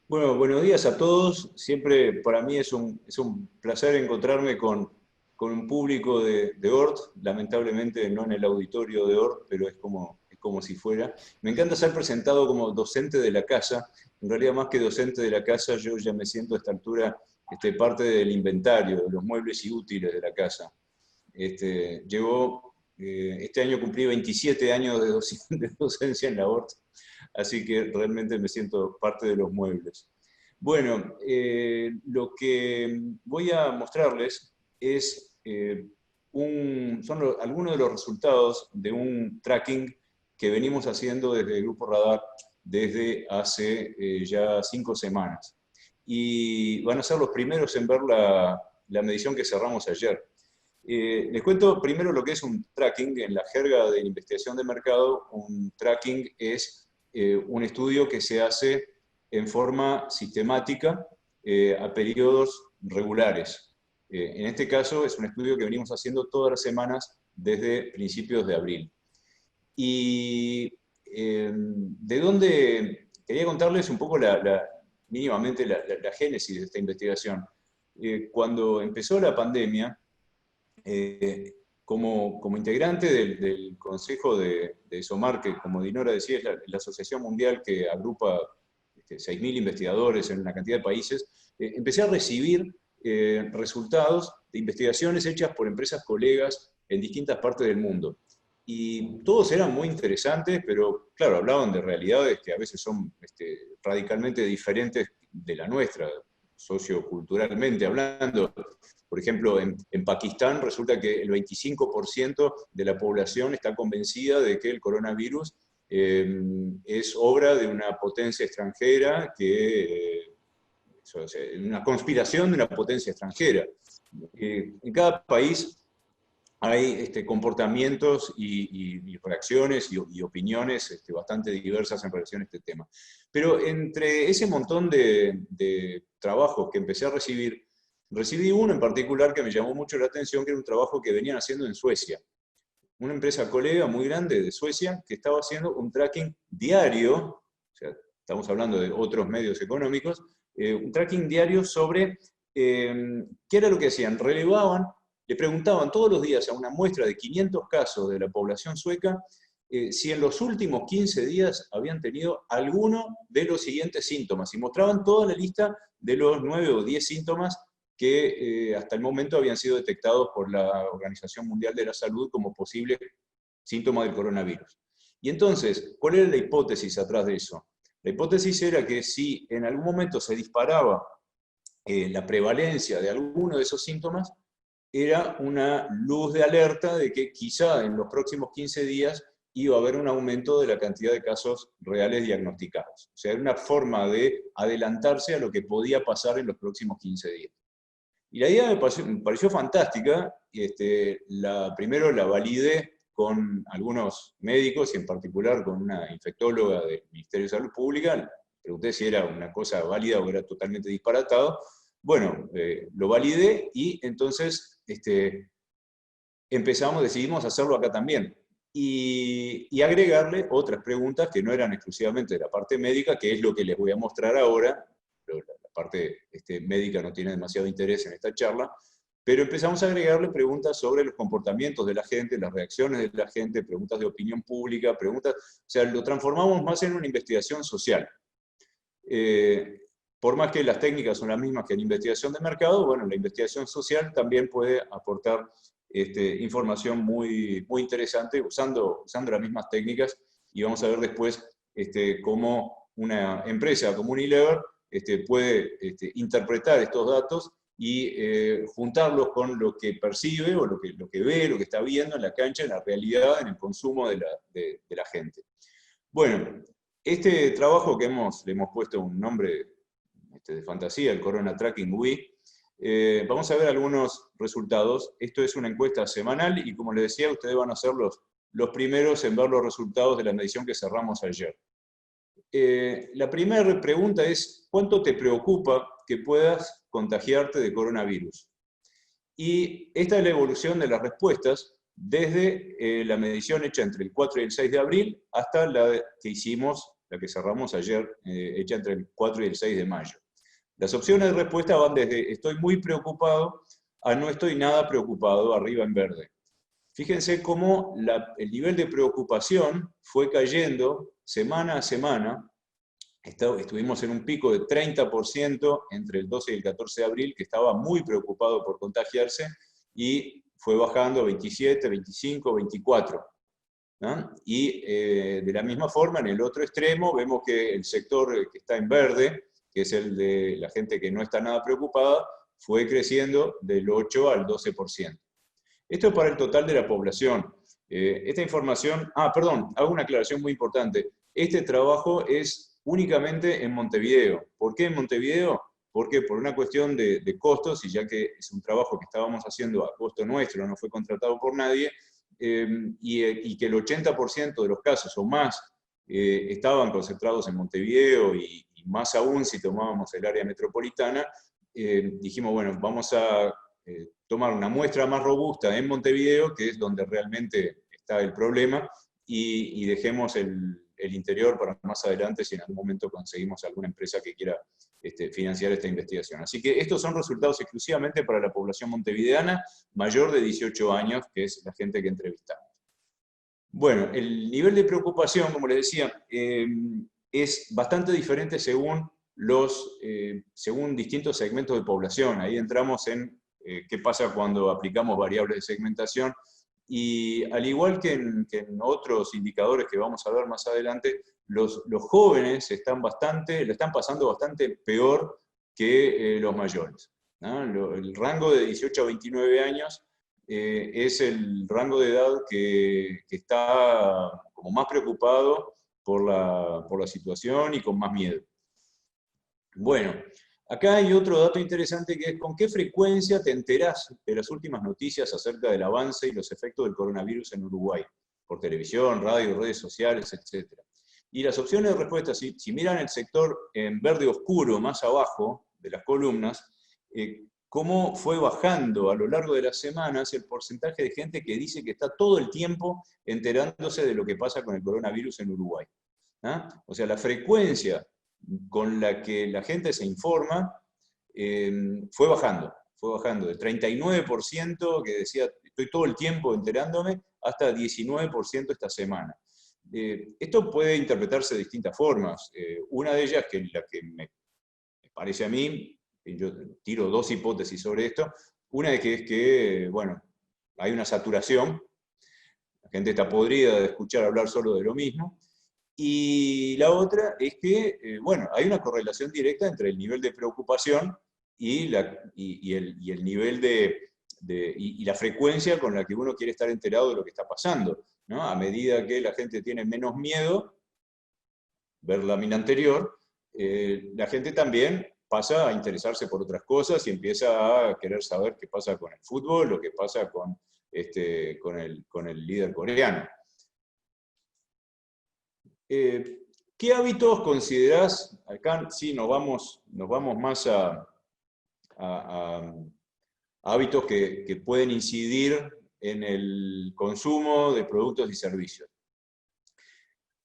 Bueno, buenos días a todos. Siempre para mí es un placer encontrarme con un público de ORT, lamentablemente no en el auditorio de ORT, pero es como si fuera. Me encanta ser presentado como docente de la casa. En realidad, más que docente de la casa, yo ya me siento a esta altura parte del inventario, de los muebles y útiles de la casa. Este año cumplí 27 años de docencia en la ORT, así que realmente me siento parte de los muebles. Bueno, lo que voy a mostrarles es algunos de los resultados de un tracking que venimos haciendo desde el Grupo Radar desde hace ya 5 semanas. Y van a ser los primeros en ver la medición que cerramos ayer. Les cuento primero lo que es un tracking. En la jerga de investigación de mercado, un tracking es un estudio que se hace en forma sistemática a periodos regulares. En este caso es un estudio que venimos haciendo todas las semanas desde principios de abril. Y de dónde quería contarles un poco mínimamente la génesis de esta investigación. Cuando empezó la pandemia, como integrante del Consejo de SOMAR, que como Dinora decía es la asociación mundial que agrupa 6.000 investigadores en una cantidad de países, empecé a recibir resultados de investigaciones hechas por empresas colegas en distintas partes del mundo. Y todos eran muy interesantes, pero claro, hablaban de realidades que a veces son radicalmente diferentes de la nuestra, socioculturalmente hablando. Por ejemplo, en Pakistán resulta que el 25% de la población está convencida de que el coronavirus es obra de una potencia extranjera, una conspiración de una potencia extranjera. En cada país hay comportamientos y reacciones y opiniones bastante diversas en relación a este tema. Pero entre ese montón de trabajos que empecé a recibir, recibí uno en particular que me llamó mucho la atención, que era un trabajo que venían haciendo en Suecia. Una empresa colega muy grande de Suecia que estaba haciendo un tracking diario, o sea, estamos hablando de otros medios económicos, un tracking diario sobre qué era lo que hacían. Relevaban, le preguntaban todos los días a una muestra de 500 casos de la población sueca si en los últimos 15 días habían tenido alguno de los siguientes síntomas, y mostraban toda la lista de los 9 o 10 síntomas que hasta el momento habían sido detectados por la Organización Mundial de la Salud como posibles síntomas del coronavirus. Y entonces, ¿cuál era la hipótesis atrás de eso? La hipótesis era que si en algún momento se disparaba la prevalencia de alguno de esos síntomas, era una luz de alerta de que quizá en los próximos 15 días iba a haber un aumento de la cantidad de casos reales diagnosticados. O sea, era una forma de adelantarse a lo que podía pasar en los próximos 15 días. Y la idea me pareció fantástica. Primero la validé con algunos médicos y en particular con una infectóloga del Ministerio de Salud Pública. Pregunté si era una cosa válida o era totalmente disparatado. Bueno, lo validé y entonces decidimos hacerlo acá también. Y agregarle otras preguntas que no eran exclusivamente de la parte médica, que es lo que les voy a mostrar ahora. La parte médica no tiene demasiado interés en esta charla, pero empezamos a agregarle preguntas sobre los comportamientos de la gente, las reacciones de la gente, preguntas de opinión pública, o sea, lo transformamos más en una investigación social. Por más que las técnicas son las mismas que en investigación de mercado, bueno, la investigación social también puede aportar información muy interesante usando las mismas técnicas, y vamos a ver después cómo una empresa como Unilever puede interpretar estos datos y juntarlos con lo que percibe o lo que ve, lo que está viendo en la cancha, en la realidad, en el consumo de la gente. Bueno, este trabajo que le hemos puesto un nombre de fantasía, el Corona Tracking UI, vamos a ver algunos resultados. Esto es una encuesta semanal y, como les decía, ustedes van a ser los primeros en ver los resultados de la medición que cerramos ayer. La primera pregunta es: ¿cuánto te preocupa que puedas contagiarte de coronavirus? Y esta es la evolución de las respuestas desde la medición hecha entre el 4 y el 6 de abril hasta la que hicimos la que cerramos ayer, hecha entre el 4 y el 6 de mayo. Las opciones de respuesta van desde estoy muy preocupado a no estoy nada preocupado, arriba en verde. Fíjense cómo el nivel de preocupación fue cayendo semana a semana. Estuvimos en un pico de 30% entre el 12 y el 14 de abril, que estaba muy preocupado por contagiarse, y fue bajando a 27, 25, 24. ¿no? Y de la misma forma, en el otro extremo, vemos que el sector que está en verde, que es el de la gente que no está nada preocupada, fue creciendo del 8 al 12%. Esto es para el total de la población. Esta información, perdón, hago una aclaración muy importante. Este trabajo es únicamente en Montevideo. ¿Por qué en Montevideo? Porque por una cuestión de costos, y ya que es un trabajo que estábamos haciendo a costo nuestro, no fue contratado por nadie, y que el 80% de los casos o más estaban concentrados en Montevideo, y más aún si tomábamos el área metropolitana, dijimos, bueno, vamos a tomar una muestra más robusta en Montevideo, que es donde realmente está el problema, y dejemos el interior para más adelante si en algún momento conseguimos alguna empresa que quiera financiar esta investigación. Así que estos son resultados exclusivamente para la población montevideana mayor de 18 años, que es la gente que entrevistamos. Bueno, el nivel de preocupación, como les decía, es bastante diferente según distintos segmentos de población. Ahí entramos en qué pasa cuando aplicamos variables de segmentación, y al igual que en otros indicadores que vamos a ver más adelante, los jóvenes lo están pasando bastante peor que los mayores, ¿no? El rango de 18 a 29 años es el rango de edad que está como más preocupado por la situación y con más miedo. Bueno, acá hay otro dato interesante, que es con qué frecuencia te enterás de las últimas noticias acerca del avance y los efectos del coronavirus en Uruguay, por televisión, radio, redes sociales, etc. Y las opciones de respuesta, si miran el sector en verde oscuro, más abajo de las columnas, cómo fue bajando a lo largo de las semanas el porcentaje de gente que dice que está todo el tiempo enterándose de lo que pasa con el coronavirus en Uruguay. O sea, la frecuencia con la que la gente se informa fue bajando de 39% que decía estoy todo el tiempo enterándome, hasta 19% esta semana. Esto puede interpretarse de distintas formas. Una de ellas, que la que me parece a mí, yo tiro dos hipótesis sobre esto. Una es que, bueno, hay una saturación, la gente está podrida de escuchar hablar solo de lo mismo, y la otra es que, bueno, hay una correlación directa entre el nivel de preocupación y el nivel y la frecuencia con la que uno quiere estar enterado de lo que está pasando, ¿no? A medida que la gente tiene menos miedo, ver la mina anterior, la gente también pasa a interesarse por otras cosas y empieza a querer saber qué pasa con el fútbol, lo que pasa con el líder coreano. ¿Qué hábitos considerás? Acá sí nos vamos más a hábitos que pueden incidir en el consumo de productos y servicios.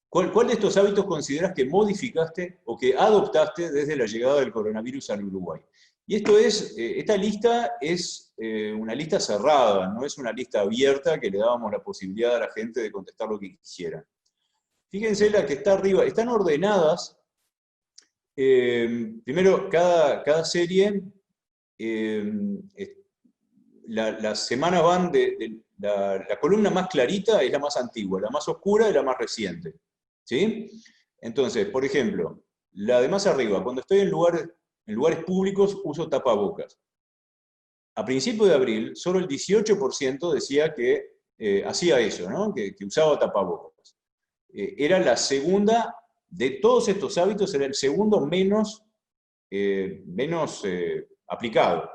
¿Cuál de estos hábitos consideras que modificaste o que adoptaste desde la llegada del coronavirus al Uruguay? Y esta lista es una lista cerrada, no es una lista abierta que le dábamos la posibilidad a la gente de contestar lo que quisiera. Fíjense la que está arriba, están ordenadas. Primero, cada serie, las semanas van la columna más clarita es la más antigua, la más oscura es la más reciente. ¿Sí? Entonces, por ejemplo, la de más arriba, cuando estoy en lugares públicos uso tapabocas. A principios de abril, solo el 18% decía que hacía eso, ¿no? que usaba tapabocas. Era la segunda, de todos estos hábitos, era el segundo menos aplicado.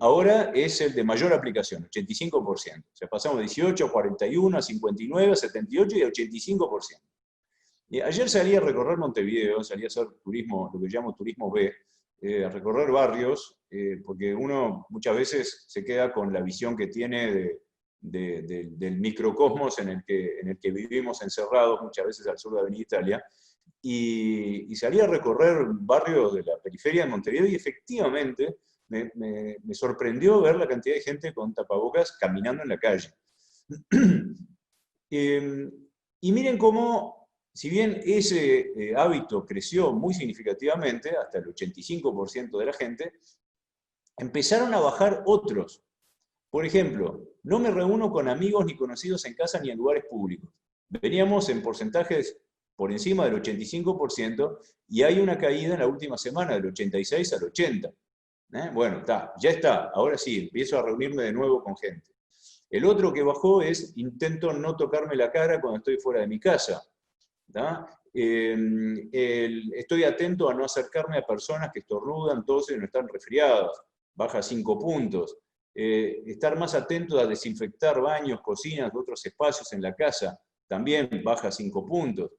Ahora es el de mayor aplicación, 85%. O sea, pasamos de 18 a 41, a 59, a 78 y a 85%. Ayer salí a recorrer Montevideo, salí a hacer turismo, lo que llamo turismo B, a recorrer barrios, porque uno muchas veces se queda con la visión que tiene del microcosmos en el que vivimos encerrados, muchas veces al sur de Avenida Italia, y salí a recorrer barrios de la periferia de Montevideo y efectivamente me sorprendió ver la cantidad de gente con tapabocas caminando en la calle. Y miren cómo, si bien ese hábito creció muy significativamente, hasta el 85% de la gente, empezaron a bajar otros. Por ejemplo, no me reúno con amigos ni conocidos en casa ni en lugares públicos. Veníamos en porcentajes por encima del 85% y hay una caída en la última semana del 86 al 80. Bueno, ya está, ahora sí, empiezo a reunirme de nuevo con gente. El otro que bajó es intento no tocarme la cara cuando estoy fuera de mi casa. Estoy atento a no acercarme a personas que estornudan, tosen o no están resfriadas. Baja 5 puntos. Estar más atento a desinfectar baños, cocinas u otros espacios en la casa, también baja 5 puntos.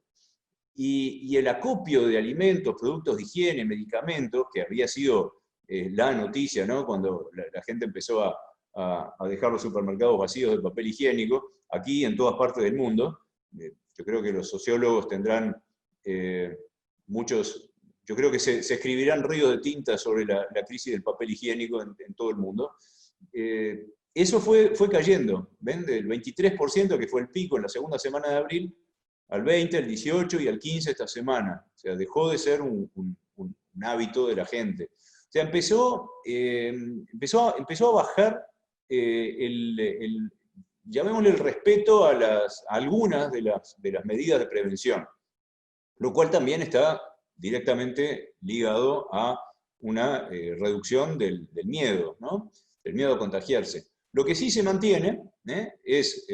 Y el acopio de alimentos, productos de higiene, medicamentos, que había sido la noticia, ¿no? Cuando la gente empezó a dejar los supermercados vacíos de papel higiénico, aquí en todas partes del mundo. Yo creo que los sociólogos tendrán muchos, yo creo que se escribirán ríos de tinta sobre la crisis del papel higiénico en todo el mundo. Eso fue cayendo, ¿ven? Del 23% que fue el pico en la segunda semana de abril, al 20, al 18 y al 15 esta semana. O sea, dejó de ser un hábito de la gente. O sea, empezó a bajar llamémosle el respeto a algunas de las medidas de prevención, lo cual también está directamente ligado a una reducción del miedo, ¿no? Del miedo a contagiarse. Lo que sí se mantiene es,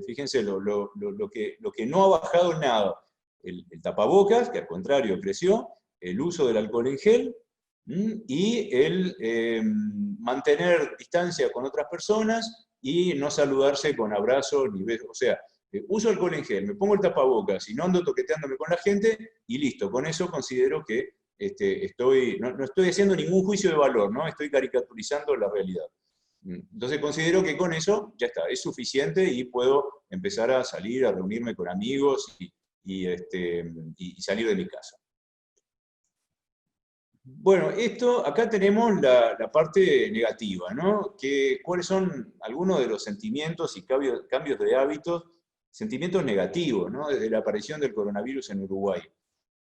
fíjense, lo que no ha bajado en nada, el tapabocas, que al contrario creció, el uso del alcohol en gel, y el mantener distancia con otras personas y no saludarse con abrazos ni besos. O sea, uso alcohol en gel, me pongo el tapabocas y no ando toqueteándome con la gente y listo. Con eso considero que no estoy haciendo ningún juicio de valor, ¿no? Estoy caricaturizando la realidad. Entonces considero que con eso ya está, es suficiente y puedo empezar a salir, a reunirme con amigos y salir de mi casa. Bueno, acá tenemos la parte negativa, ¿no? ¿Cuáles son algunos de los sentimientos y cambios de hábitos, sentimientos negativos, ¿no? Desde la aparición del coronavirus en Uruguay?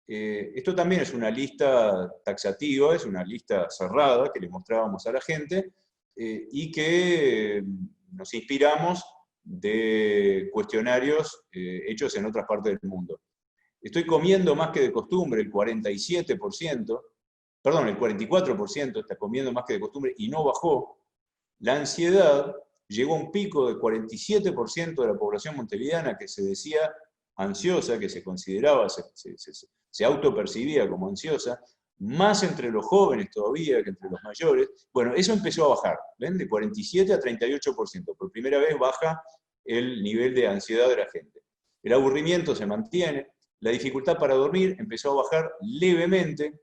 Esto también es una lista taxativa, es una lista cerrada que le mostrábamos a la gente y que nos inspiramos de cuestionarios hechos en otras partes del mundo. Estoy comiendo más que de costumbre, el 47%, perdón, el 44% está comiendo más que de costumbre y no bajó. La ansiedad llegó a un pico del 47% de la población montevideana que se decía ansiosa, que se consideraba, se autopercibía como ansiosa, más entre los jóvenes todavía que entre los mayores. Bueno, eso empezó a bajar, ¿ven? De 47 a 38%. Por primera vez baja el nivel de ansiedad de la gente. El aburrimiento se mantiene, la dificultad para dormir empezó a bajar levemente,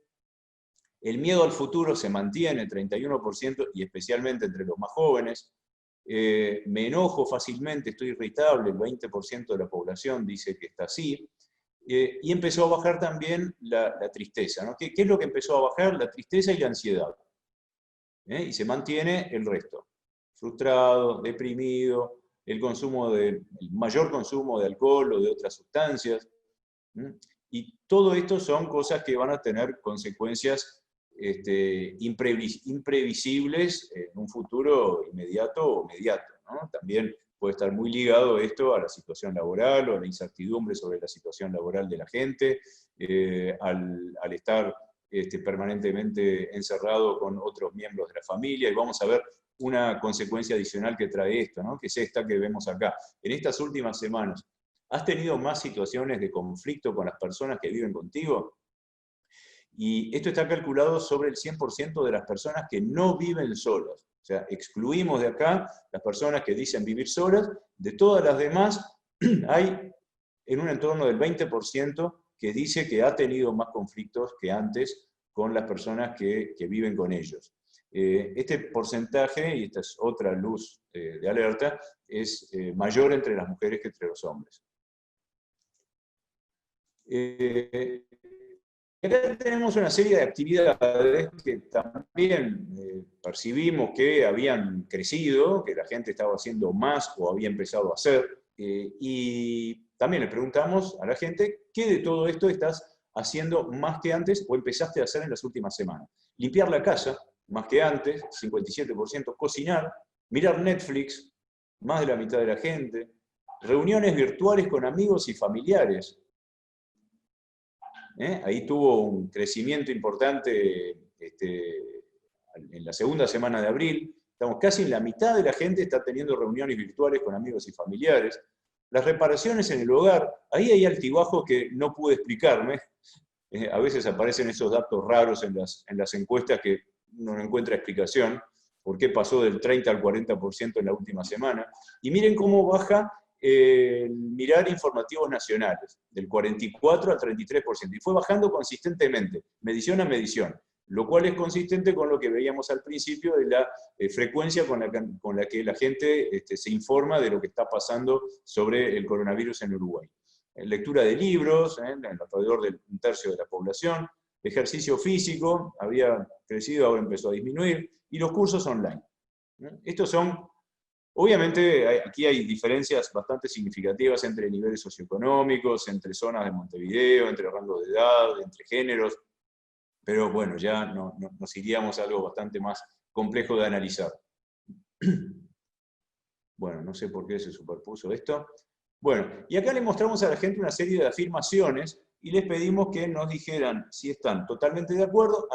el miedo al futuro se mantiene, 31%, y especialmente entre los más jóvenes. Me enojo fácilmente, estoy irritable, el 20% de la población dice que está así. Y empezó a bajar también la tristeza, ¿no? ¿Qué es lo que empezó a bajar? La tristeza y la ansiedad. Y se mantiene el resto. Frustrado, deprimido, el mayor consumo de alcohol o de otras sustancias. Y todo esto son cosas que van a tener consecuencias imprevisibles en un futuro inmediato o mediato, ¿no? También puede estar muy ligado esto a la situación laboral o a la incertidumbre sobre la situación laboral de la gente, al estar permanentemente encerrado con otros miembros de la familia, y vamos a ver una consecuencia adicional que trae esto, ¿no? Que es esta que vemos acá. En estas últimas semanas, ¿has tenido más situaciones de conflicto con las personas que viven contigo? Y esto está calculado sobre el 100% de las personas que no viven solas. O sea, excluimos de acá las personas que dicen vivir solas. De todas las demás, hay en un entorno del 20% que dice que ha tenido más conflictos que antes con las personas que viven con ellos. Este porcentaje, y esta es otra luz de alerta, es mayor entre las mujeres que entre los hombres. acá tenemos una serie de actividades que también percibimos que habían crecido, que la gente estaba haciendo más o había empezado a hacer, y también le preguntamos a la gente, ¿qué de todo esto estás haciendo más que antes o empezaste a hacer en las últimas semanas? Limpiar la casa, más que antes, 57%, cocinar, mirar Netflix, más de la mitad de la gente, reuniones virtuales con amigos y familiares. Ahí tuvo un crecimiento importante en la segunda semana de abril. Estamos casi en la mitad de la gente está teniendo reuniones virtuales con amigos y familiares. Las reparaciones en el hogar, ahí hay altibajos que no pude explicarme. A veces aparecen esos datos raros en las encuestas que uno no encuentra explicación. ¿Por qué pasó del 30 al 40% en la última semana? Y miren cómo baja mirar informativos nacionales, del 44 al 33%, y fue bajando consistentemente, medición a medición, lo cual es consistente con lo que veíamos al principio de la frecuencia con la que la gente se informa de lo que está pasando sobre el coronavirus en Uruguay. Lectura de libros, alrededor de un tercio de la población, ejercicio físico, había crecido, ahora empezó a disminuir, y los cursos online. Estos son, obviamente, aquí hay diferencias bastante significativas entre niveles socioeconómicos, entre zonas de Montevideo, entre rangos de edad, entre géneros, pero bueno, ya nos iríamos a algo bastante más complejo de analizar. Bueno, no sé por qué se superpuso esto. Bueno, y acá le mostramos a la gente una serie de afirmaciones y les pedimos que nos dijeran si están totalmente de acuerdo,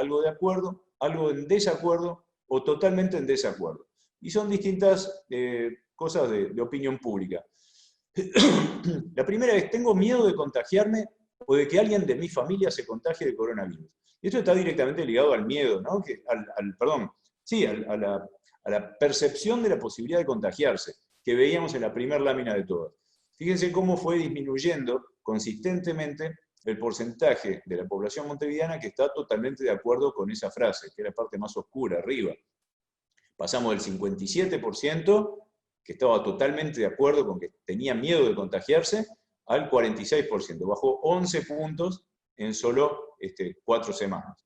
algo en desacuerdo o totalmente en desacuerdo. Y son distintas cosas de opinión pública. La primera es, tengo miedo de contagiarme o de que alguien de mi familia se contagie de coronavirus. Y esto está directamente ligado al miedo, ¿no? A la percepción de la posibilidad de contagiarse, que veíamos en la primera lámina de todas. Fíjense cómo fue disminuyendo consistentemente el porcentaje de la población montevideana que está totalmente de acuerdo con esa frase, que es la parte más oscura, arriba. Pasamos del 57%, que estaba totalmente de acuerdo con que tenía miedo de contagiarse, al 46%. Bajó 11 puntos en solo 4 semanas.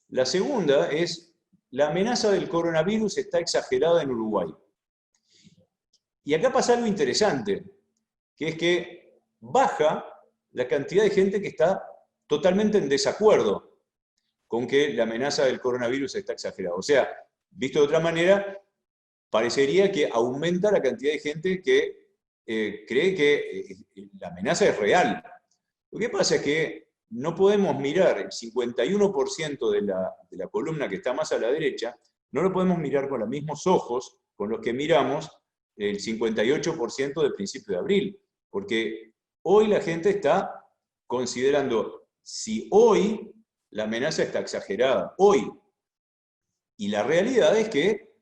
La segunda es, la amenaza del coronavirus está exagerada en Uruguay. Y acá pasa algo interesante, que es que baja la cantidad de gente que está totalmente en desacuerdo con que la amenaza del coronavirus está exagerada. O sea, visto de otra manera, parecería que aumenta la cantidad de gente que cree que la amenaza es real. Lo que pasa es que no podemos mirar el 51% de la columna que está más a la derecha, no lo podemos mirar con los mismos ojos con los que miramos el 58% del principio de abril, porque hoy la gente está considerando si hoy la amenaza está exagerada, hoy. Y la realidad es que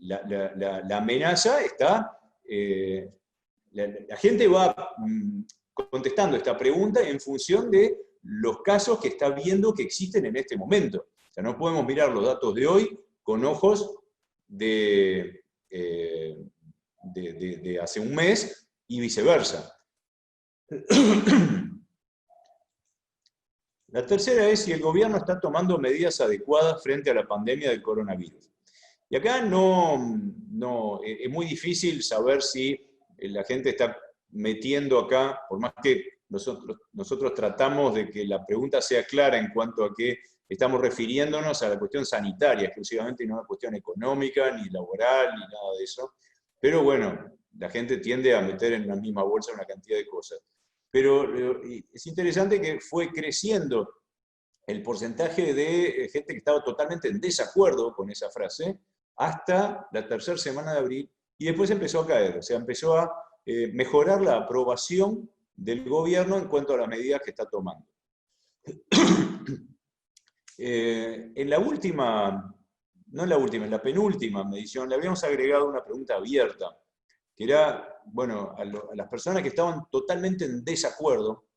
la amenaza está... la gente va contestando esta pregunta en función de los casos que está viendo que existen en este momento. O sea, no podemos mirar los datos de hoy con ojos de hace un mes y viceversa. La tercera es si el gobierno está tomando medidas adecuadas frente a la pandemia del coronavirus. Y acá es muy difícil saber si la gente está metiendo acá, por más que nosotros tratamos de que la pregunta sea clara en cuanto a que estamos refiriéndonos a la cuestión sanitaria exclusivamente y no a la cuestión económica, ni laboral, ni nada de eso. Pero bueno, la gente tiende a meter en la misma bolsa una cantidad de cosas. Pero es interesante que fue creciendo el porcentaje de gente que estaba totalmente en desacuerdo con esa frase hasta la tercera semana de abril, y después empezó a caer, o sea, empezó a mejorar la aprobación del gobierno en cuanto a las medidas que está tomando. En la última, no en la última, en la penúltima medición, le habíamos agregado una pregunta abierta, que era, bueno, a las personas que estaban totalmente en desacuerdo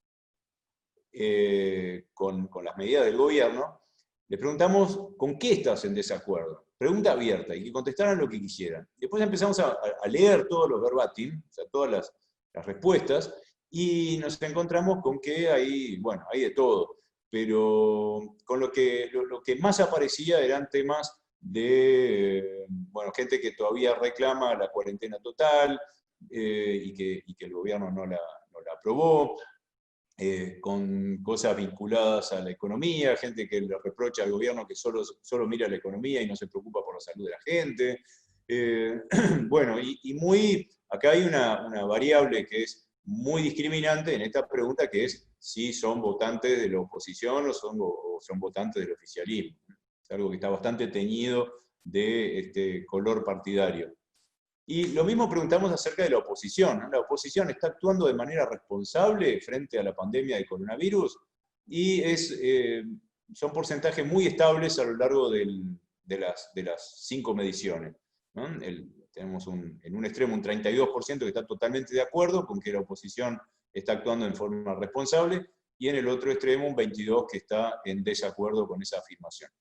con las medidas del gobierno, les preguntamos, ¿con qué estás en desacuerdo? Pregunta abierta, y que contestaran lo que quisieran. Después empezamos a leer todos los verbatim, o sea, todas las respuestas, y nos encontramos con que hay, bueno, hay de todo, pero con lo que más aparecía eran temas de, bueno, gente que todavía reclama la cuarentena total, y que el gobierno no la aprobó, con cosas vinculadas a la economía, gente que le reprocha al gobierno que solo mira la economía y no se preocupa por la salud de la gente. Bueno, acá hay una variable que es muy discriminante en esta pregunta, que es si son votantes de la oposición o son votantes del oficialismo. Es algo que está bastante teñido de este color partidario. Y lo mismo preguntamos acerca de la oposición, ¿no? La oposición está actuando de manera responsable frente a la pandemia de coronavirus, y son porcentajes muy estables a lo largo de las 5 mediciones, ¿no? Tenemos en un extremo un 32% que está totalmente de acuerdo con que la oposición está actuando en forma responsable, y en el otro extremo un 22% que está en desacuerdo con esa afirmación.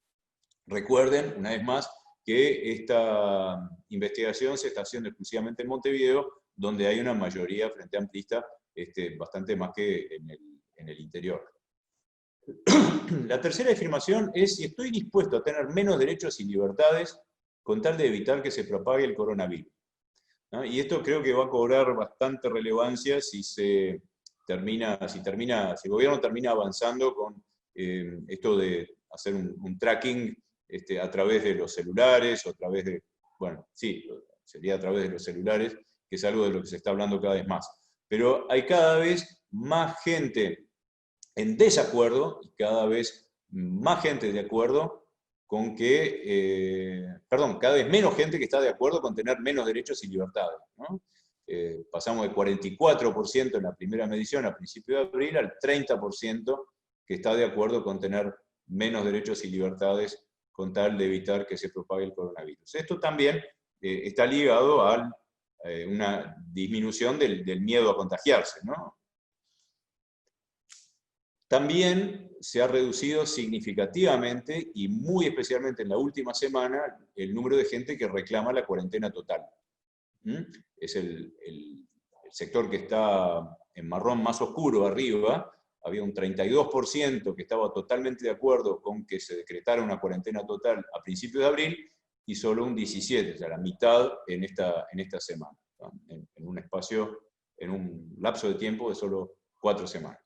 Recuerden, una vez más, que esta investigación se está haciendo exclusivamente en Montevideo, donde hay una mayoría frente amplista, bastante más que en el interior. La tercera afirmación es si estoy dispuesto a tener menos derechos y libertades con tal de evitar que se propague el coronavirus, ¿no? Y esto creo que va a cobrar bastante relevancia si el gobierno termina avanzando con esto de hacer un tracking a través de los celulares, o a través de, bueno, sí, sería a través de los celulares, que es algo de lo que se está hablando cada vez más. Pero hay cada vez más gente en desacuerdo, y cada vez más gente de acuerdo con cada vez menos gente que está de acuerdo con tener menos derechos y libertades, ¿no? Pasamos del 44% en la primera medición a principios de abril al 30% que está de acuerdo con tener menos derechos y libertades con tal de evitar que se propague el coronavirus. Esto también está ligado a una disminución del miedo a contagiarse, ¿no? También se ha reducido significativamente, y muy especialmente en la última semana, el número de gente que reclama la cuarentena total. Es el sector que está en marrón más oscuro arriba. Había un 32% que estaba totalmente de acuerdo con que se decretara una cuarentena total a principios de abril, y solo un 17%, o sea, la mitad en esta semana, ¿no? En un lapso de tiempo de solo 4 semanas.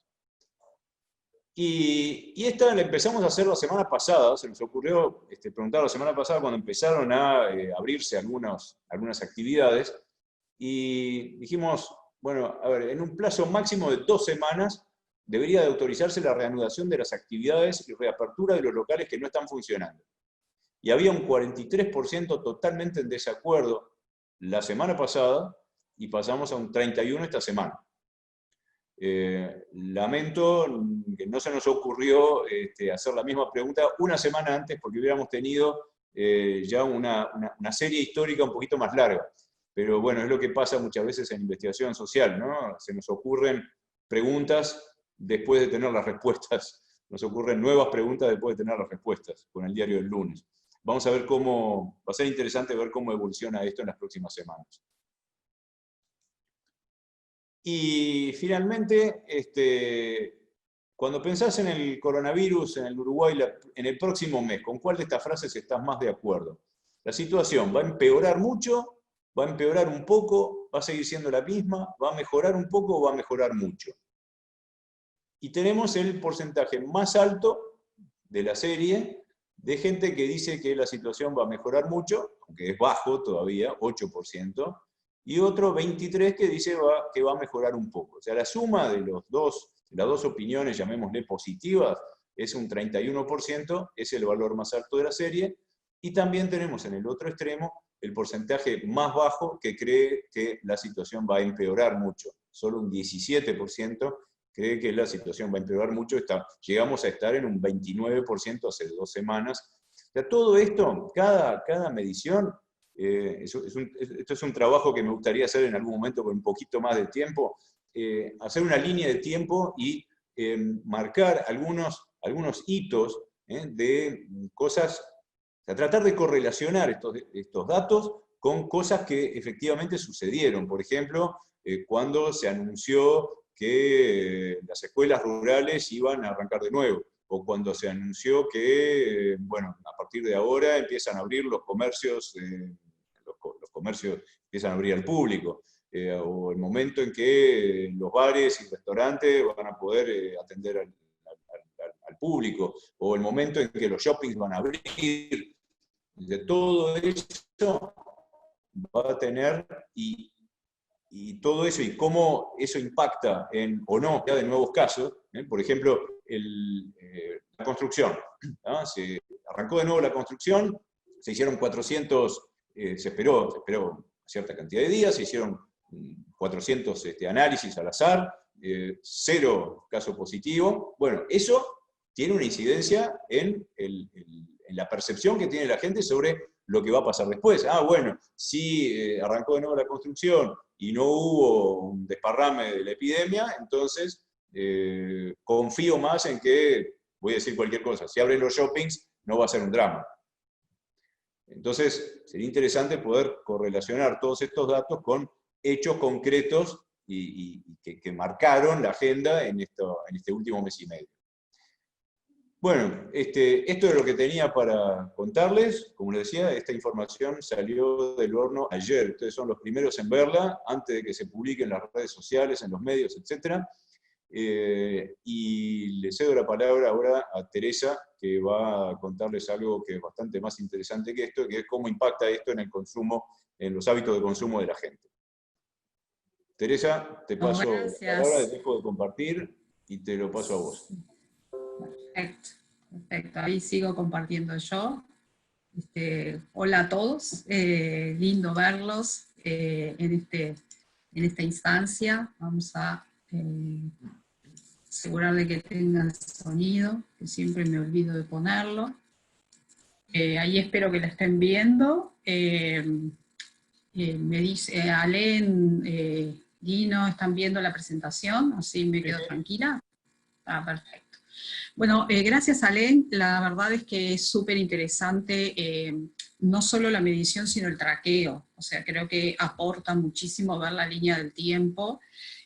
Y esta la empezamos a hacer la semana pasada. Se nos ocurrió preguntar la semana pasada cuando empezaron a abrirse algunas actividades, y dijimos, bueno, a ver, en un plazo máximo de 2 semanas debería de autorizarse la reanudación de las actividades y reapertura de los locales que no están funcionando. Y había un 43% totalmente en desacuerdo la semana pasada, y pasamos a un 31% esta semana. Lamento que no se nos ocurrió hacer la misma pregunta una semana antes, porque hubiéramos tenido ya una serie histórica un poquito más larga. Pero bueno, es lo que pasa muchas veces en investigación social, ¿no? Se nos ocurren preguntas después de tener las respuestas. Nos ocurren nuevas preguntas después de tener las respuestas, con el diario del lunes. Vamos a ver va a ser interesante ver cómo evoluciona esto en las próximas semanas. Y finalmente, cuando pensás en el coronavirus en el Uruguay en el próximo mes, ¿con cuál de estas frases estás más de acuerdo? ¿La situación va a empeorar mucho? ¿Va a empeorar un poco? ¿Va a seguir siendo la misma? ¿Va a mejorar un poco o va a mejorar mucho? Y tenemos el porcentaje más alto de la serie de gente que dice que la situación va a mejorar mucho, aunque es bajo todavía, 8%, y otro 23% que dice que va a mejorar un poco. O sea, la suma de las dos opiniones, llamémosle positivas, es un 31%, es el valor más alto de la serie. Y también tenemos en el otro extremo el porcentaje más bajo que cree que la situación va a empeorar mucho. Solo un 17% cree que la situación va a empeorar mucho. Llegamos a estar en un 29% hace 2 semanas. O sea, todo esto, cada medición, esto es un trabajo que me gustaría hacer en algún momento con un poquito más de tiempo, hacer una línea de tiempo y marcar algunos hitos de cosas, o sea, tratar de correlacionar estos datos con cosas que efectivamente sucedieron. Por ejemplo, cuando se anunció que las escuelas rurales iban a arrancar de nuevo, o cuando se anunció que, bueno, a partir de ahora empiezan a abrir los comercios, los comercios empiezan a abrir al público, o el momento en que los bares y restaurantes van a poder atender al público, o el momento en que los shoppings van a abrir. De todo eso va a tener, y todo eso, y cómo eso impacta en, o no, ya de nuevos casos, por ejemplo, la construcción. ¿No? Se arrancó de nuevo la construcción, se hicieron 400, se esperó cierta cantidad de días, se hicieron 400 análisis al azar, 0 caso positivo. Bueno, eso tiene una incidencia en la percepción que tiene la gente sobre lo que va a pasar después. Ah, bueno, si arrancó de nuevo la construcción y no hubo un desparrame de la epidemia, entonces confío más en que, voy a decir cualquier cosa, si abren los shoppings no va a ser un drama. Entonces, sería interesante poder correlacionar todos estos datos con hechos concretos y que marcaron la agenda en este último mes y medio. Bueno, esto es lo que tenía para contarles. Como les decía, esta información salió del horno ayer. Ustedes son los primeros en verla, antes de que se publique en las redes sociales, en los medios, etc. Y le cedo la palabra ahora a Teresa, que va a contarles algo que es bastante más interesante que esto, que es cómo impacta esto en el consumo, en los hábitos de consumo de la gente. Teresa, te paso la palabra, dejo de compartir y te lo paso a vos. Perfecto. Ahí sigo compartiendo yo. Hola a todos, lindo verlos en esta instancia. Vamos a asegurar de que tengan sonido, que siempre me olvido de ponerlo. Ahí espero que la estén viendo. Me dice Alén, Guino, ¿están viendo la presentación? Así me quedo tranquila. Ah, perfecto. Bueno, gracias Alén, la verdad es que es súper interesante no solo la medición, sino el traqueo. O sea, creo que aporta muchísimo ver la línea del tiempo,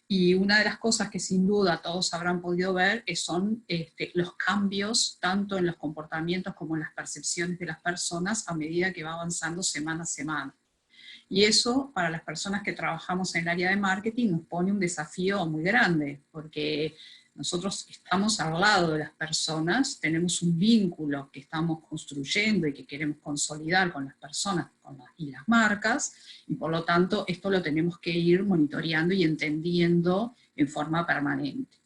y una de las cosas que sin duda todos habrán podido ver son los cambios, tanto en los comportamientos como en las percepciones de las personas a medida que va avanzando semana a semana. Y eso, para las personas que trabajamos en el área de marketing, nos pone un desafío muy grande, porque nosotros estamos al lado de las personas, tenemos un vínculo que estamos construyendo y que queremos consolidar con las personas y las marcas, y por lo tanto esto lo tenemos que ir monitoreando y entendiendo en forma permanente.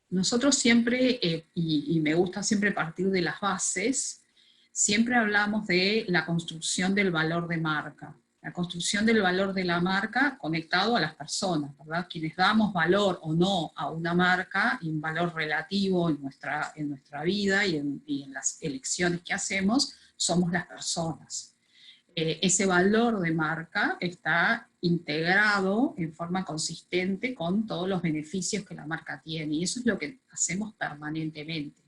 Nosotros siempre, y me gusta siempre partir de las bases, siempre hablamos de la construcción del valor de marca. La construcción del valor de la marca conectado a las personas, ¿verdad? Quienes damos valor o no a una marca, y un valor relativo en nuestra vida y en las elecciones que hacemos, somos las personas. Ese valor de marca está integrado en forma consistente con todos los beneficios que la marca tiene, y eso es lo que hacemos permanentemente.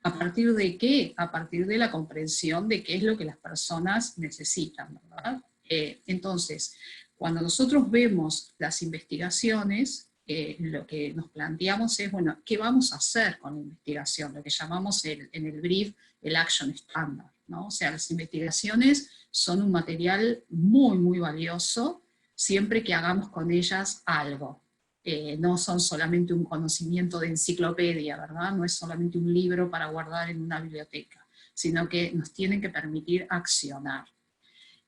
¿A partir de qué? A partir de la comprensión de qué es lo que las personas necesitan, ¿verdad? Entonces, cuando nosotros vemos las investigaciones, lo que nos planteamos es, bueno, ¿qué vamos a hacer con la investigación? Lo que llamamos en el brief el action standard, ¿no? O sea, las investigaciones son un material muy, muy valioso, siempre que hagamos con ellas algo. No son solamente un conocimiento de enciclopedia, ¿verdad? No es solamente un libro para guardar en una biblioteca, sino que nos tienen que permitir accionar.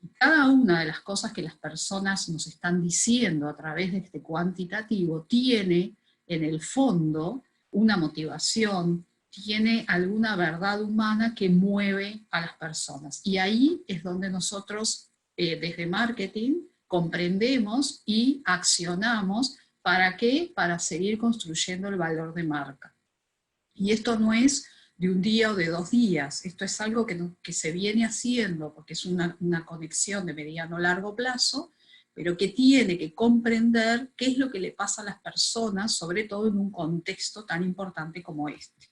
Y cada una de las cosas que las personas nos están diciendo a través de este cuantitativo tiene en el fondo una motivación, tiene alguna verdad humana que mueve a las personas. Y ahí es donde nosotros, desde marketing, comprendemos y accionamos. ¿Para qué? Para seguir construyendo el valor de marca. Y esto no es de un día o de 2 días, esto es algo que se viene haciendo, porque es una conexión de mediano a largo plazo, pero que tiene que comprender qué es lo que le pasa a las personas, sobre todo en un contexto tan importante como este.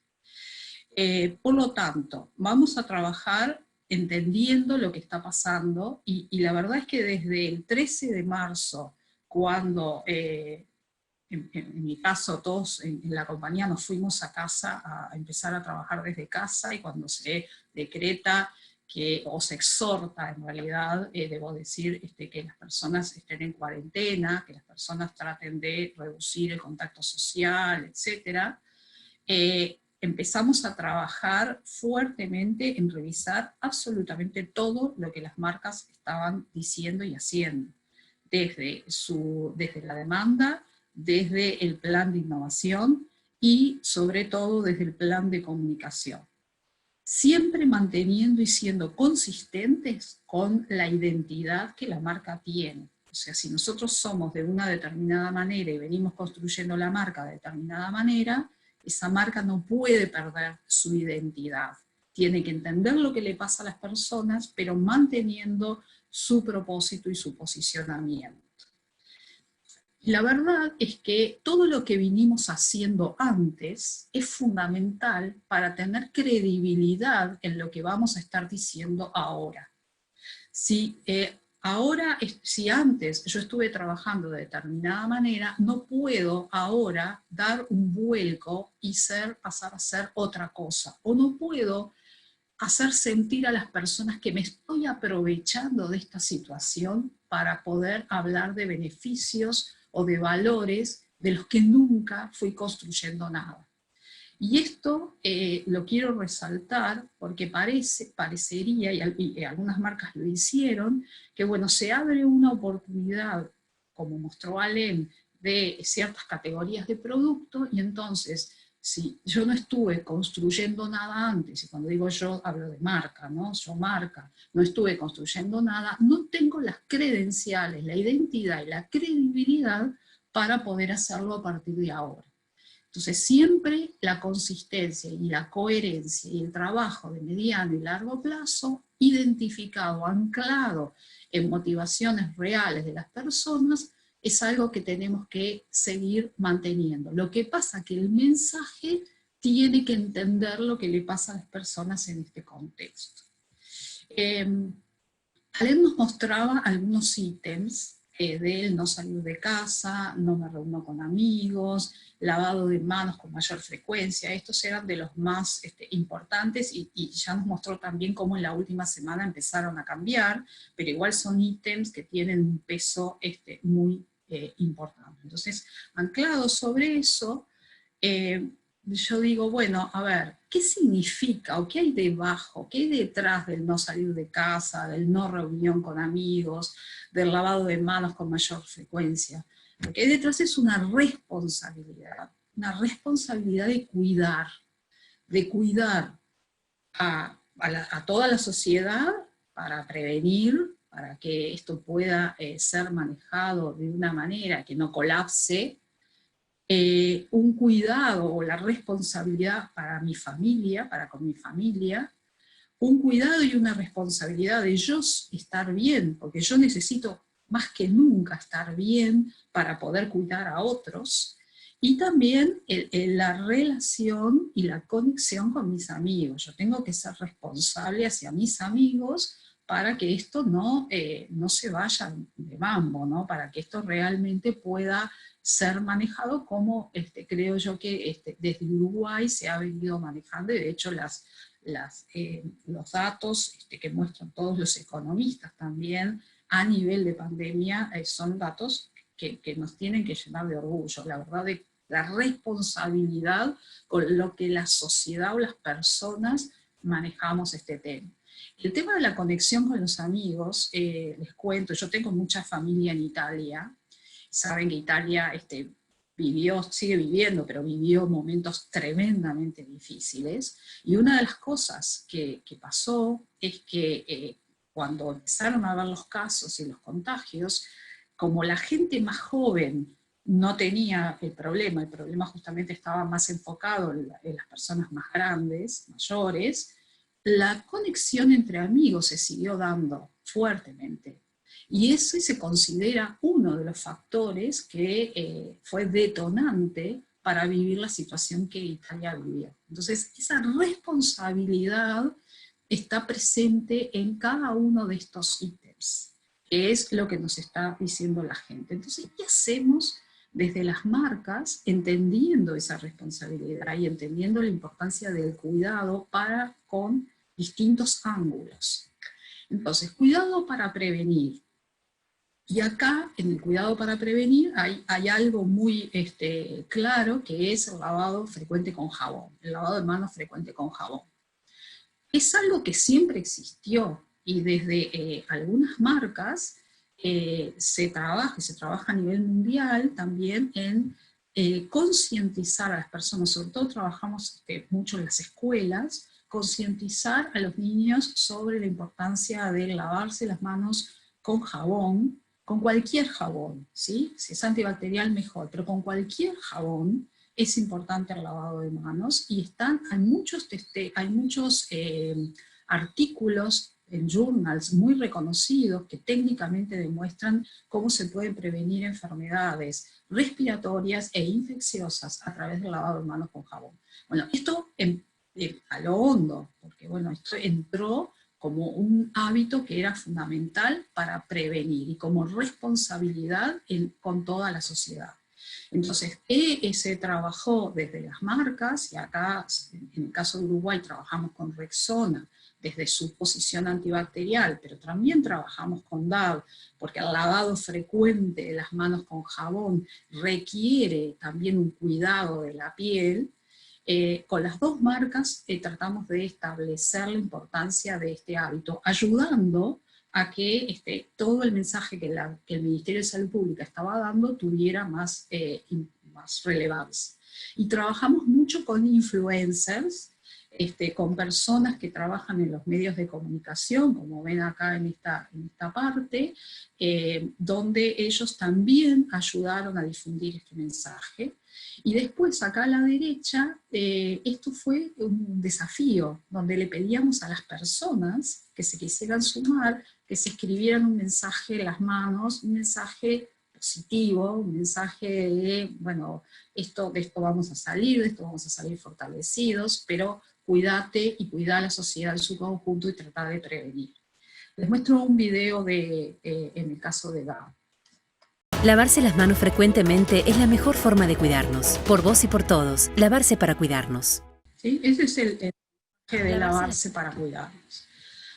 Por lo tanto, vamos a trabajar entendiendo lo que está pasando, y la verdad es que desde el 13 de marzo, cuando en mi caso, todos en la compañía nos fuimos a casa a empezar a trabajar desde casa, y cuando se decreta o se exhorta, en realidad, debo decir, que las personas estén en cuarentena, que las personas traten de reducir el contacto social, etc., empezamos a trabajar fuertemente en revisar absolutamente todo lo que las marcas estaban diciendo y haciendo, desde la demanda, desde el plan de innovación y sobre todo desde el plan de comunicación. Siempre manteniendo y siendo consistentes con la identidad que la marca tiene. O sea, si nosotros somos de una determinada manera y venimos construyendo la marca de determinada manera, esa marca no puede perder su identidad. Tiene que entender lo que le pasa a las personas, pero manteniendo su propósito y su posicionamiento. La verdad es que todo lo que vinimos haciendo antes es fundamental para tener credibilidad en lo que vamos a estar diciendo ahora. Si antes yo estuve trabajando de determinada manera, no puedo ahora dar un vuelco y pasar a ser otra cosa. O no puedo hacer sentir a las personas que me estoy aprovechando de esta situación para poder hablar de beneficios o de valores de los que nunca fui construyendo nada. Y esto lo quiero resaltar porque parecería, y algunas marcas lo hicieron, que bueno, se abre una oportunidad, como mostró Alem, de ciertas categorías de producto, y entonces, si yo no estuve construyendo nada antes, y cuando digo yo, hablo de marca, ¿no? Yo marca, no estuve construyendo nada, no tengo las credenciales, la identidad y la credibilidad para poder hacerlo a partir de ahora. Entonces siempre la consistencia y la coherencia y el trabajo de mediano y largo plazo, identificado, anclado en motivaciones reales de las personas, es algo que tenemos que seguir manteniendo. Lo que pasa es que el mensaje tiene que entender lo que le pasa a las personas en este contexto. Alem nos mostraba algunos ítems del no salir de casa, no me reúno con amigos, lavado de manos con mayor frecuencia. Estos eran de los más importantes, y ya nos mostró también cómo en la última semana empezaron a cambiar, pero igual son ítems que tienen un peso muy importante. Entonces, anclado sobre eso, yo digo, bueno, a ver, ¿qué significa o qué hay debajo, qué hay detrás del no salir de casa, del no reunión con amigos, del lavado de manos con mayor frecuencia? Lo que hay detrás es una responsabilidad de cuidar a toda la sociedad para prevenir, para que esto pueda ser manejado de una manera que no colapse, un cuidado o la responsabilidad para mi familia, para con mi familia, un cuidado y una responsabilidad de yo estar bien, porque yo necesito más que nunca estar bien para poder cuidar a otros, y también la relación y la conexión con mis amigos. Yo tengo que ser responsable hacia mis amigos para que esto no se vaya de mambo, ¿no? Para que esto realmente pueda ser manejado como creo yo que desde Uruguay se ha venido manejando, y de hecho los datos que muestran todos los economistas también a nivel de pandemia son datos que nos tienen que llenar de orgullo, la verdad, de la responsabilidad con lo que la sociedad o las personas manejamos este tema. El tema de la conexión con los amigos, les cuento, yo tengo mucha familia en Italia. Saben que Italia sigue viviendo, pero vivió momentos tremendamente difíciles, y una de las cosas que pasó es que cuando empezaron a ver los casos y los contagios, como la gente más joven no tenía el problema justamente estaba más enfocado en las personas más grandes, mayores, la conexión entre amigos se siguió dando fuertemente. Y ese se considera uno de los factores que fue detonante para vivir la situación que Italia vivió. Entonces, esa responsabilidad está presente en cada uno de estos ítems, que es lo que nos está diciendo la gente. Entonces, ¿qué hacemos desde las marcas, entendiendo esa responsabilidad y entendiendo la importancia del cuidado con distintos ángulos. Entonces, cuidado para prevenir. Y acá, en el cuidado para prevenir, hay algo muy claro, que es el lavado frecuente con jabón, el lavado de manos frecuente con jabón. Es algo que siempre existió, y desde algunas marcas se trabaja a nivel mundial también en concientizar a las personas, sobre todo trabajamos mucho en las escuelas, concientizar a los niños sobre la importancia de lavarse las manos con jabón, con cualquier jabón, ¿sí? Si es antibacterial mejor, pero con cualquier jabón es importante el lavado de manos, y hay muchos artículos en journals muy reconocidos que técnicamente demuestran cómo se pueden prevenir enfermedades respiratorias e infecciosas a través del lavado de manos con jabón. Bueno, esto a lo hondo, porque bueno, esto entró como un hábito que era fundamental para prevenir y como responsabilidad con toda la sociedad. Entonces, se trabajó desde las marcas, y acá en el caso de Uruguay trabajamos con Rexona desde su posición antibacterial, pero también trabajamos con Dove, porque el lavado frecuente de las manos con jabón requiere también un cuidado de la piel. Con las dos marcas tratamos de establecer la importancia de este hábito, ayudando a que todo el mensaje que el Ministerio de Salud Pública estaba dando tuviera más relevancia. Y trabajamos mucho con influencers, con personas que trabajan en los medios de comunicación, como ven acá en esta parte, donde ellos también ayudaron a difundir este mensaje. Y después, acá a la derecha, esto fue un desafío, donde le pedíamos a las personas que se quisieran sumar, que se escribieran un mensaje en las manos, un mensaje positivo, un mensaje de, bueno, de esto vamos a salir fortalecidos, pero cuídate y cuida a la sociedad en su conjunto y trata de prevenir. Les muestro un video en el caso de Dove. Lavarse las manos frecuentemente es la mejor forma de cuidarnos. Por vos y por todos, lavarse para cuidarnos. ¿Sí? Ese es el mensaje de lavarse para cuidarnos.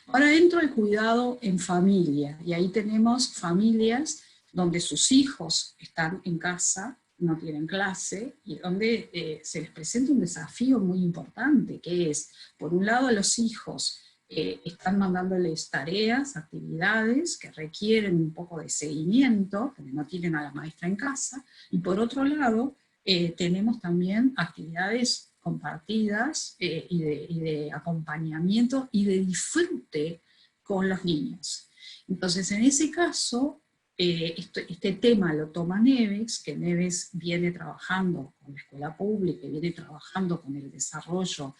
Ahora entro al cuidado en familia, y ahí tenemos familias donde sus hijos están en casa, no tienen clase, y donde se les presenta un desafío muy importante, que es, por un lado, a los hijos están mandándoles tareas, actividades que requieren un poco de seguimiento, porque no tienen a la maestra en casa, y por otro lado, tenemos también actividades compartidas y de acompañamiento y de disfrute con los niños. Entonces, en ese caso, este tema lo toma Neves, que Neves viene trabajando con la escuela pública, y viene trabajando con el desarrollo,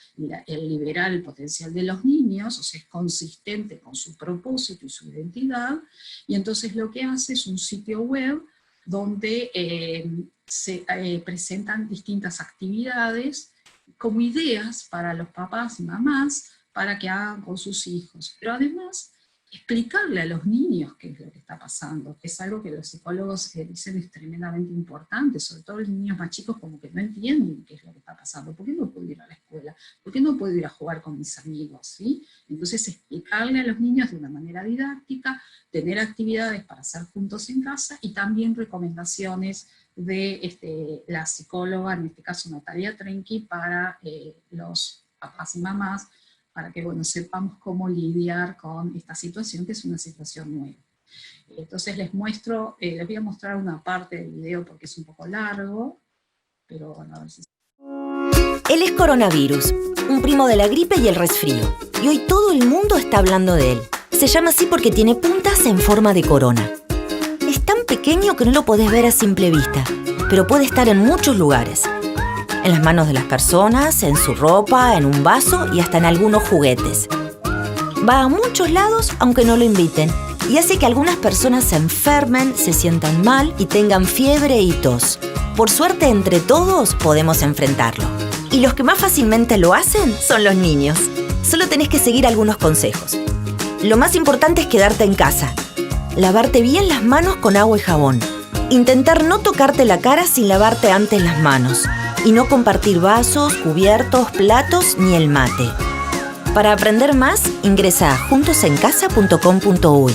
el liberar el potencial de los niños, o sea, es consistente con su propósito y su identidad, y entonces lo que hace es un sitio web donde se presentan distintas actividades como ideas para los papás y mamás para que hagan con sus hijos, pero además explicarle a los niños qué es lo que está pasando, que es algo que los psicólogos dicen es tremendamente importante, sobre todo los niños más chicos como que no entienden qué es lo que está pasando, ¿por qué no puedo ir a la escuela? ¿Por qué no puedo ir a jugar con mis amigos? ¿Sí? Entonces explicarle a los niños de una manera didáctica, tener actividades para hacer juntos en casa, y también recomendaciones de la psicóloga, en este caso Natalia Trenki, para los papás y mamás, para que bueno, sepamos cómo lidiar con esta situación, que es una situación nueva. Entonces les voy a mostrar una parte del video porque es un poco largo, pero bueno, a ver si... Él es coronavirus, un primo de la gripe y el resfrío, y hoy todo el mundo está hablando de él. Se llama así porque tiene puntas en forma de corona. Es tan pequeño que no lo podés ver a simple vista, pero puede estar en muchos lugares. En las manos de las personas, en su ropa, en un vaso y hasta en algunos juguetes. Va a muchos lados aunque no lo inviten, y hace que algunas personas se enfermen, se sientan mal y tengan fiebre y tos. Por suerte, entre todos podemos enfrentarlo. Y los que más fácilmente lo hacen son los niños. Solo tenés que seguir algunos consejos. Lo más importante es quedarte en casa. Lavarte bien las manos con agua y jabón. Intentar no tocarte la cara sin lavarte antes las manos. Y no compartir vasos, cubiertos, platos ni el mate. Para aprender más, ingresa a juntosencasa.com.uy.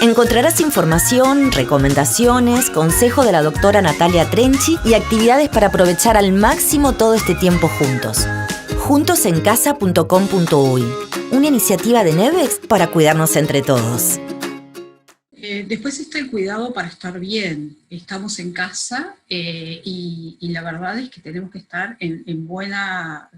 Encontrarás información, recomendaciones, consejo de la doctora Natalia Trenchi y actividades para aprovechar al máximo todo este tiempo juntos. juntosencasa.com.uy. Una iniciativa de Nevex para cuidarnos entre todos. Después está el cuidado para estar bien. Estamos en casa y la verdad es que tenemos que estar en buena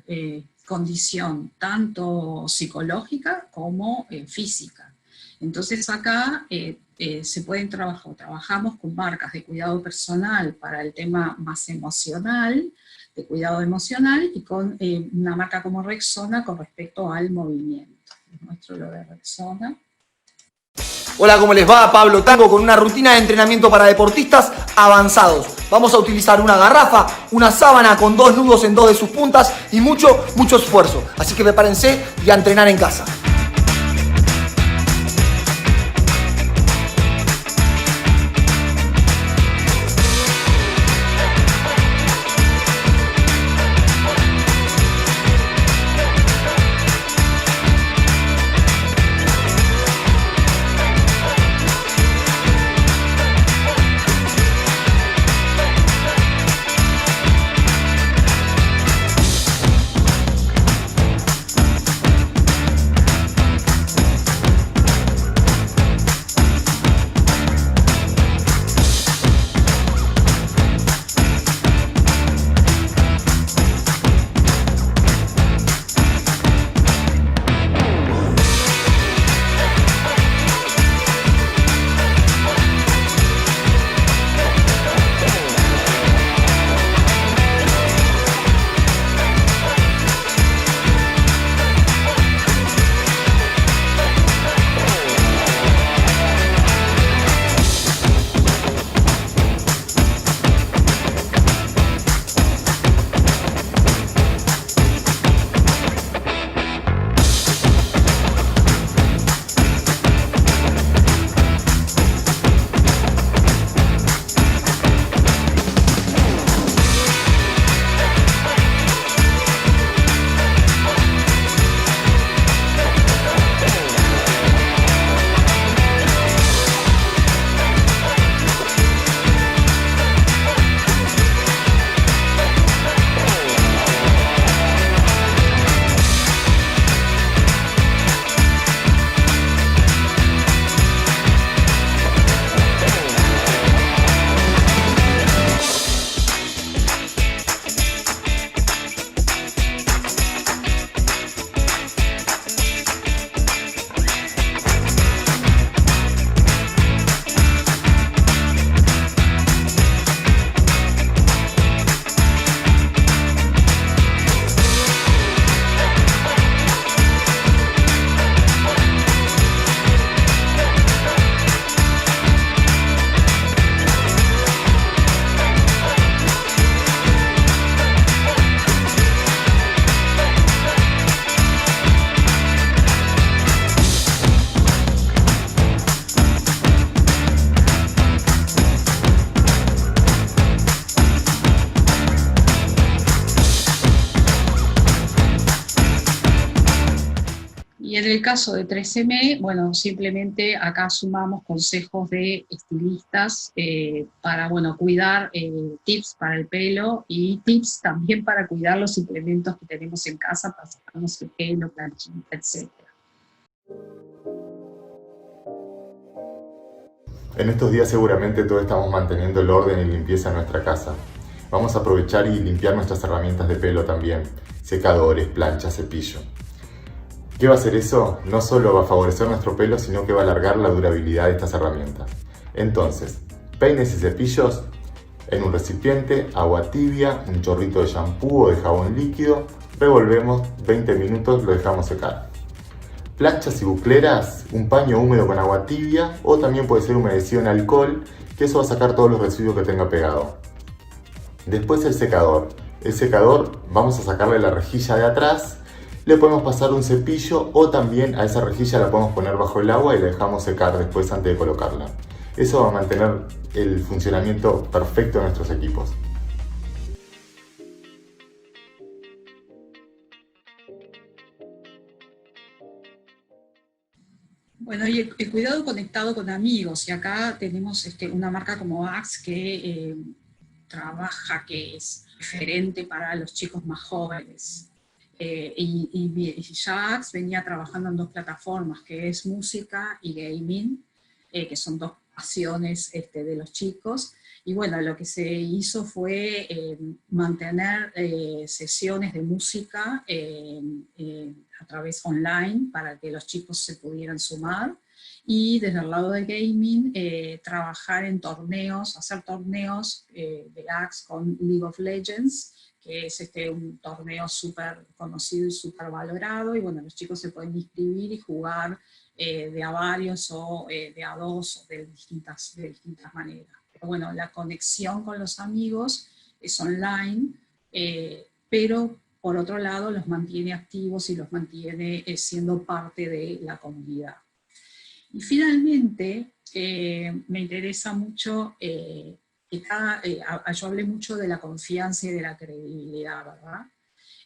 condición, tanto psicológica como física. Entonces acá se pueden trabajamos con marcas de cuidado personal para el tema más emocional, de cuidado emocional, y con una marca como Rexona con respecto al movimiento. Les muestro lo de Rexona. Hola, ¿cómo les va? Pablo Tango con una rutina de entrenamiento para deportistas avanzados. Vamos a utilizar una garrafa, una sábana con 2 nudos en 2 de sus puntas y mucho esfuerzo. Así que prepárense y a entrenar en casa. Y en el caso de 3M, bueno, simplemente acá sumamos consejos de estilistas para, bueno, cuidar, tips para el pelo y tips también para cuidar los implementos que tenemos en casa para sacarnos el pelo, planchita, etc. En estos días seguramente todos estamos manteniendo el orden y limpieza en nuestra casa. Vamos a aprovechar y limpiar nuestras herramientas de pelo también, secadores, planchas, cepillo. ¿Qué va a hacer eso? No solo va a favorecer nuestro pelo, sino que va a alargar la durabilidad de estas herramientas. Entonces, peines y cepillos en un recipiente, agua tibia, un chorrito de shampoo o de jabón líquido, revolvemos 20 minutos, lo dejamos secar. Planchas y bucleras, un paño húmedo con agua tibia o también puede ser humedecido en alcohol, que eso va a sacar todos los residuos que tenga pegado. Después el secador. El secador vamos a sacarle la rejilla de atrás, le podemos pasar un cepillo o también a esa rejilla la podemos poner bajo el agua y la dejamos secar después antes de colocarla. Eso va a mantener el funcionamiento perfecto de nuestros equipos. Bueno, y el cuidado conectado con amigos, y acá tenemos una marca como Axe que trabaja, que es referente para los chicos más jóvenes. Y ya Axe venía trabajando en 2 plataformas, que es música y gaming, que son 2 pasiones de los chicos. Y bueno, lo que se hizo fue mantener sesiones de música a través online para que los chicos se pudieran sumar, y desde el lado de gaming trabajar en torneos, hacer torneos de Axe con League of Legends, que es un torneo súper conocido y súper valorado, y bueno, los chicos se pueden inscribir y jugar de a varios o de a 2 o de distintas maneras. Pero bueno, la conexión con los amigos es online, pero por otro lado los mantiene activos y los mantiene siendo parte de la comunidad. Y finalmente, me interesa mucho, yo hablé mucho de la confianza y de la credibilidad, ¿verdad?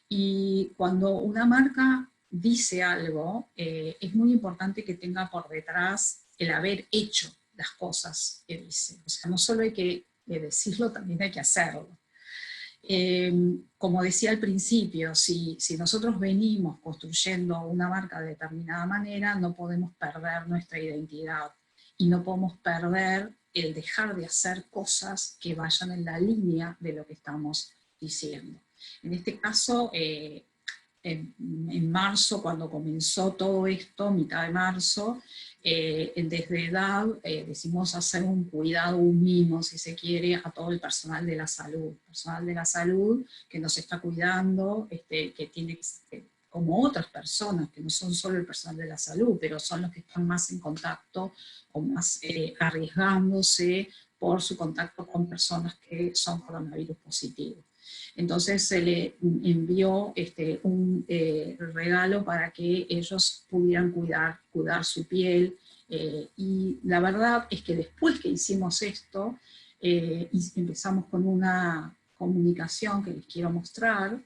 Y cuando una marca dice algo, es muy importante que tenga por detrás el haber hecho las cosas que dice. O sea, no solo hay que decirlo, también hay que hacerlo. Como decía al principio, si nosotros venimos construyendo una marca de determinada manera, no podemos perder nuestra identidad y no podemos perder el dejar de hacer cosas que vayan en la línea de lo que estamos diciendo. En este caso, en marzo, cuando comenzó todo esto, mitad de marzo, desde EDAV decidimos hacer un cuidado, un mimo, si se quiere, a todo el personal de la salud que nos está cuidando, que tiene, como otras personas, que no son solo el personal de la salud, pero son los que están más en contacto o más arriesgándose por su contacto con personas que son coronavirus positivos. Entonces se le envió un regalo para que ellos pudieran cuidar su piel, y la verdad es que después que hicimos esto, empezamos con una comunicación que les quiero mostrar.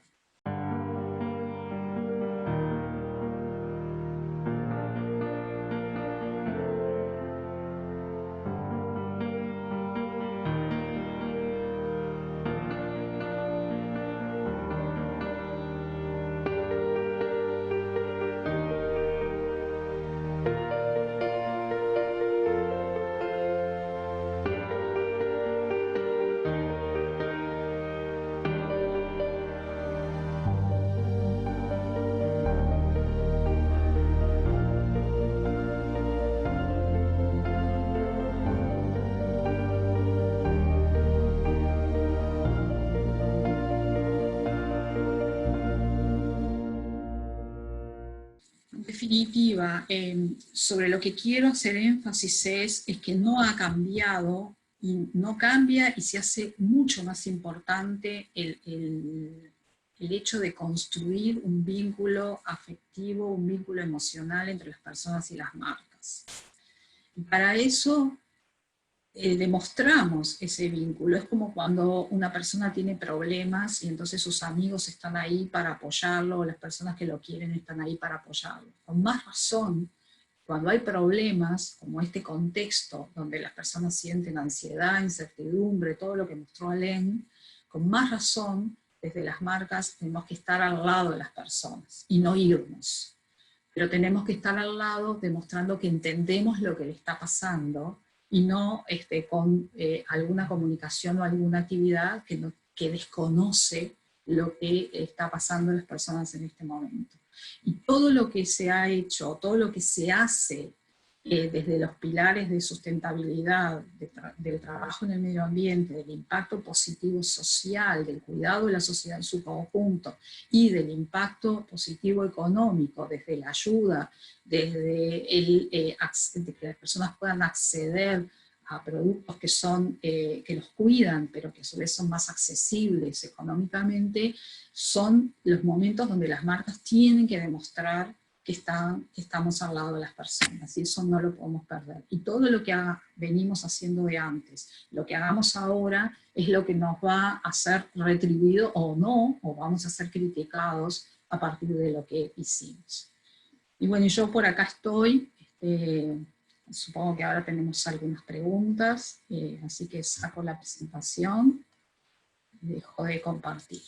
En definitiva, sobre lo que quiero hacer énfasis es que no ha cambiado, y no cambia, y se hace mucho más importante el hecho de construir un vínculo afectivo, un vínculo emocional entre las personas y las marcas. Y para eso demostramos ese vínculo. Es como cuando una persona tiene problemas y entonces sus amigos están ahí para apoyarlo, o las personas que lo quieren están ahí para apoyarlo. Con más razón, cuando hay problemas, como este contexto donde las personas sienten ansiedad, incertidumbre, todo lo que mostró Alain, con más razón, desde las marcas tenemos que estar al lado de las personas y no irnos. Pero tenemos que estar al lado demostrando que entendemos lo que le está pasando, y no con alguna comunicación o alguna actividad que desconoce lo que está pasando a las personas en este momento. Y todo lo que se ha hecho, todo lo que se hace desde los pilares de sustentabilidad, del trabajo en el medio ambiente, del impacto positivo social, del cuidado de la sociedad en su conjunto, y del impacto positivo económico, desde la ayuda, desde de que las personas puedan acceder a productos que los cuidan, pero que a su vez son más accesibles económicamente, son los momentos donde las marcas tienen que demostrar que estamos al lado de las personas, y eso no lo podemos perder. Y todo lo que venimos haciendo de antes, lo que hagamos ahora, es lo que nos va a ser retribuido o no, o vamos a ser criticados a partir de lo que hicimos. Y bueno, yo por acá estoy, supongo que ahora tenemos algunas preguntas, así que saco la presentación y dejo de compartir.